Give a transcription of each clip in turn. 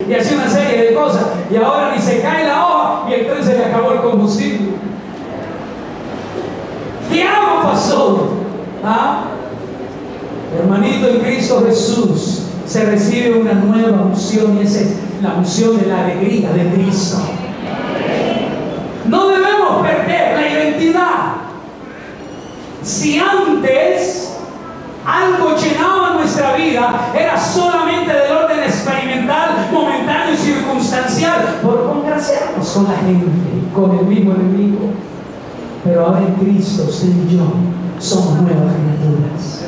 y hacía una serie de cosas, y ahora ni se cae la hoja y el tren se le acabó el combustible. ¿Qué algo pasó? ¿Ah? Hermanito, en Cristo Jesús se recibe una nueva unción, y esa es la unción de la alegría de Cristo. No debemos perder la identidad. Si antes algo llenaba nuestra vida, era solamente del orden experimental, momentáneo y circunstancial, por congraciarnos con la gente, con el mismo enemigo. Pero ahora en Cristo, usted y yo somos nuevas criaturas.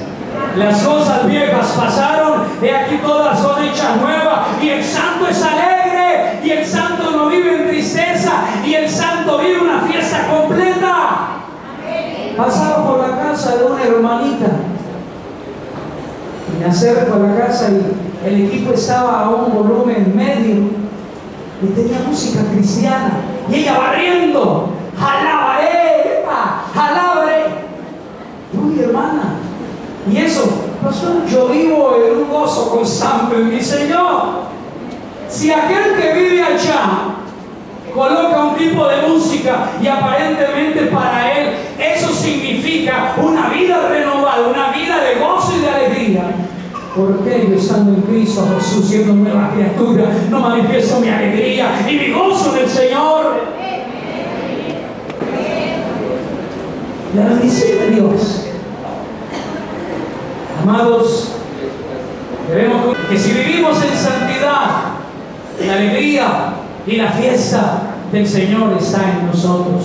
Las cosas viejas pasaron, y aquí todas son hechas nuevas, y el santo es alegre, y el santo no vive en tristeza, y el santo vive una fiesta completa. Pasaba por la casa de una hermanita, y me acerco a la casa y el equipo estaba a un volumen medio, y tenía música cristiana, y ella barriendo, alabaré, alabaré. Uy, hermana, y eso, pastor, yo vivo en un gozo constante en mi Señor. Si aquel que vive allá coloca un tipo de música y aparentemente para él eso significa una vida renovada, una vida de gozo y de alegría, ¿por qué yo, estando en Cristo Jesús, siendo nueva criatura, no manifiesto mi alegría y mi gozo en el Señor? La bendición de Dios. Amados, debemos que si vivimos en santidad, la alegría y la fiesta del Señor está en nosotros.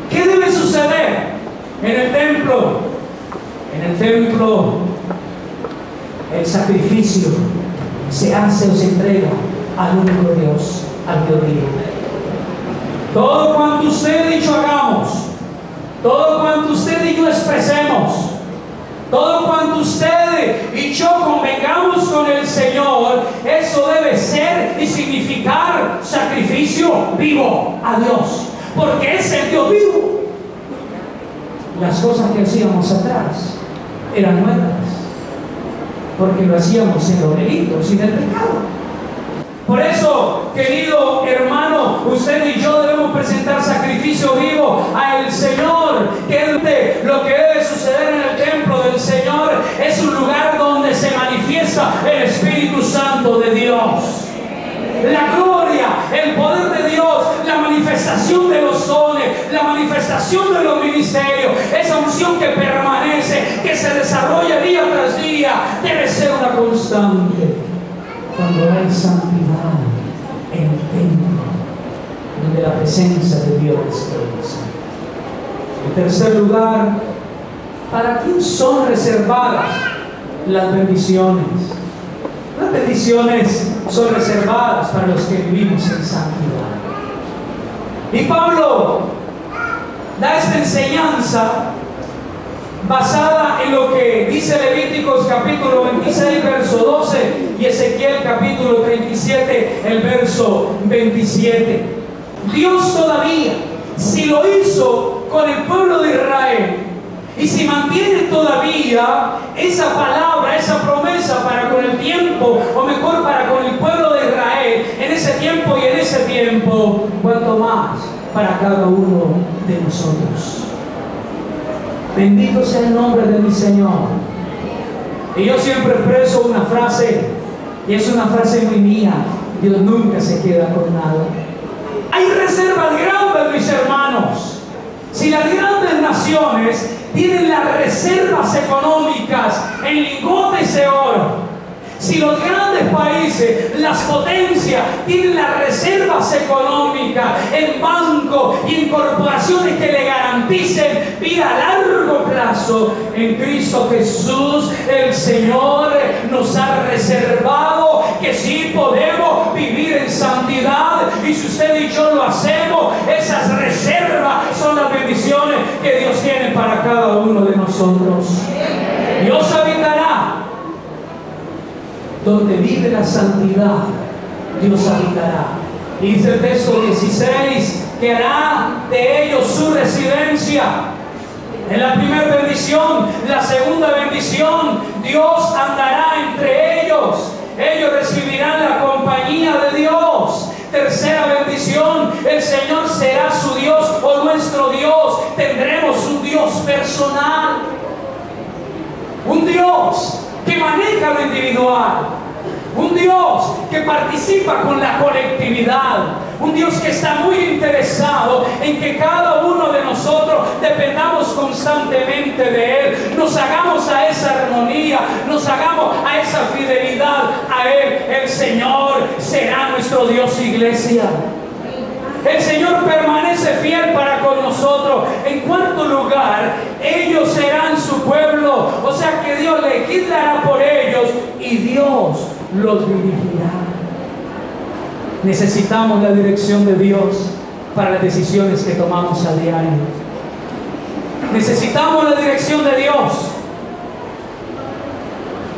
¿Qué debe suceder en el templo? En el templo, el sacrificio se hace o se entrega al único Dios, al Dios vivo. Todo cuanto usted y yo hagamos, todo cuanto usted y yo expresemos, todo cuanto usted y yo convengamos con el Señor, eso debe ser y significar sacrificio vivo a Dios, porque es el Dios vivo. Las cosas que hacíamos atrás eran nuevas, porque lo hacíamos en los delitos y en el pecado. Por eso, querido hermano, usted y yo debemos presentar sacrificio vivo al Señor. Que lo que debe suceder en el templo del Señor es un lugar donde se manifiesta el Espíritu Santo de Dios. La gloria, el poder de Dios, la manifestación de los dones, la manifestación de los ministerios, esa unción que permanece, que se desarrolla día tras día, debe ser una constante. Cuando hay santidad en el templo, donde la presencia de Dios descansa. En tercer lugar, ¿para quién son reservadas las bendiciones? Las bendiciones son reservadas para los que vivimos en santidad. Y Pablo da esta enseñanza basada en lo que dice Levíticos capítulo 26 verso 12 y Ezequiel capítulo 37 el verso 27. Dios todavía, si lo hizo con el pueblo de Israel, y si mantiene todavía esa palabra, esa promesa para con el tiempo, o mejor para con el pueblo de Israel, en ese tiempo y en ese tiempo, cuanto más para cada uno de nosotros. Bendito sea el nombre de mi Señor. Y yo siempre expreso una frase, y es una frase muy mía: Dios nunca se queda con nada. Hay reservas grandes, mis hermanos. Si las grandes naciones tienen las reservas económicas en lingotes de oro, si los grandes países, las potencias, tienen las reservas económicas en bancos y en corporaciones que le garanticen vida a largo plazo, en Cristo Jesús el Señor nos ha reservado que sí podemos vivir en santidad, y si usted y yo lo hacemos, esas reservas son las bendiciones que Dios tiene para cada uno de nosotros. Dios habitará donde vive la santidad, Dios habitará. Y dice el texto 16 que hará de ellos su residencia. En la primera bendición, la segunda bendición, Dios andará entre ellos. Ellos recibirán la un Dios que maneja lo individual, un Dios que participa con la colectividad, un Dios que está muy interesado en que cada uno de nosotros dependamos constantemente de Él, nos hagamos a esa armonía, nos hagamos a esa fidelidad a Él. El Señor será nuestro Dios, iglesia. El Señor permanece fiel para con nosotros. En cuarto lugar, ellos serán su pueblo. O sea que Dios legislará por ellos y Dios los dirigirá. Necesitamos la dirección de Dios para las decisiones que tomamos a diario. Necesitamos la dirección de Dios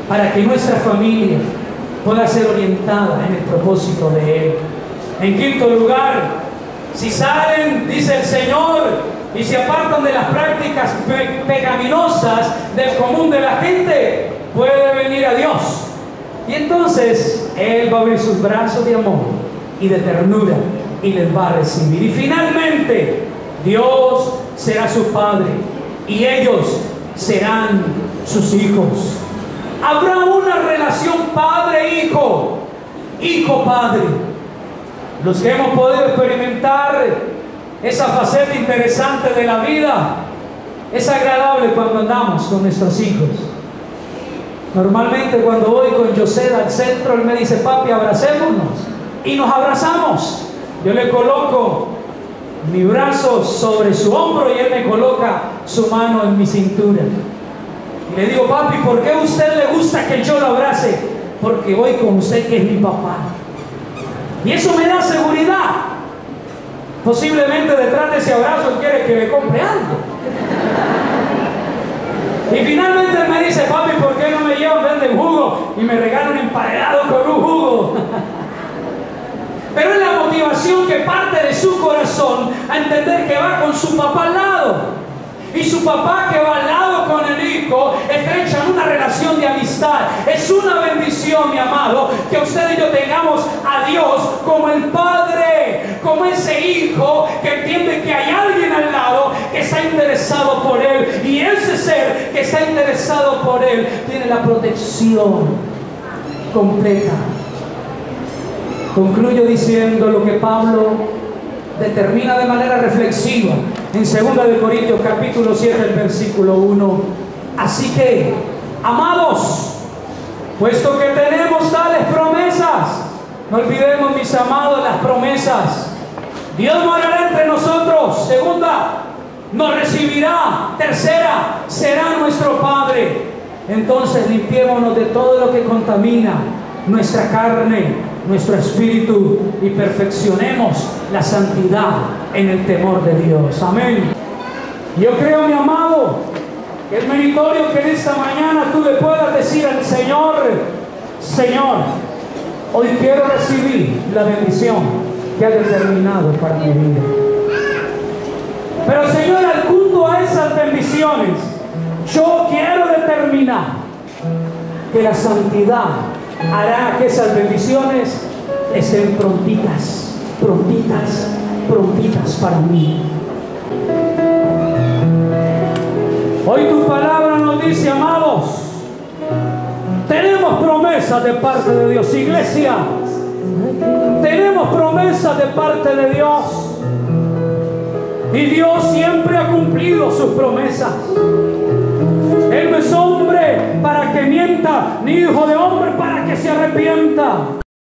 para que nuestra familia pueda ser orientada en el propósito de Él. En quinto lugar, si salen, dice el Señor, y se apartan de las prácticas pecaminosas del común de la gente, puede venir a Dios. Y entonces Él va a abrir sus brazos de amor y de ternura y les va a recibir. Y finalmente, Dios será su Padre y ellos serán sus hijos. Habrá una relación padre-hijo, hijo-padre. Los que hemos podido experimentar esa faceta interesante de la vida, es agradable cuando andamos con nuestros hijos. Normalmente cuando voy con José al centro, él me dice: papi, abracémonos. Y nos abrazamos. Yo le coloco mi brazo sobre su hombro y él me coloca su mano en mi cintura. Y le digo: papi, ¿por qué a usted le gusta que yo lo abrace? Porque voy con usted, que es mi papá. Y eso me da seguridad. Posiblemente detrás de ese abrazo él quiere que le compre algo. Y finalmente él me dice: papi, ¿por qué no me llevan venden jugo y me regalan emparedado con un jugo? Pero es la motivación que parte de su corazón a entender que va con su papá al lado. Y su papá que va al lado con el hijo estrechan una relación de amistad. Es una bendición, mi amado, que usted y yo tengamos a Dios como el Padre, como ese hijo que entiende que hay alguien al lado que está interesado por él. Y ese ser que está interesado por él tiene la protección completa. Concluyo diciendo lo que Pablo determina de manera reflexiva en 2 de Corintios capítulo 7, el versículo 1. Así que, amados, puesto que tenemos tales promesas, no olvidemos, mis amados, las promesas. Dios morará entre nosotros. Segunda, nos recibirá. Tercera, será nuestro Padre. Entonces limpiémonos de todo lo que contamina nuestra carne, nuestro espíritu, y perfeccionemos la santidad en el temor de Dios. Amén. Yo creo, mi amado, que es meritorio que en esta mañana tú le puedas decir al Señor: Señor, hoy quiero recibir la bendición que ha determinado para mi vida. Pero, Señor, al culto a esas bendiciones, yo quiero determinar que la santidad hará que esas bendiciones estén prontitas, prontitas, prontitas para mí. Hoy tu palabra nos dice, amados, tenemos promesas de parte de Dios. Iglesia, tenemos promesas de parte de Dios. Y Dios siempre ha cumplido sus promesas. Él no es hombre para que mienta, ni hijo de hombre para que se arrepienta.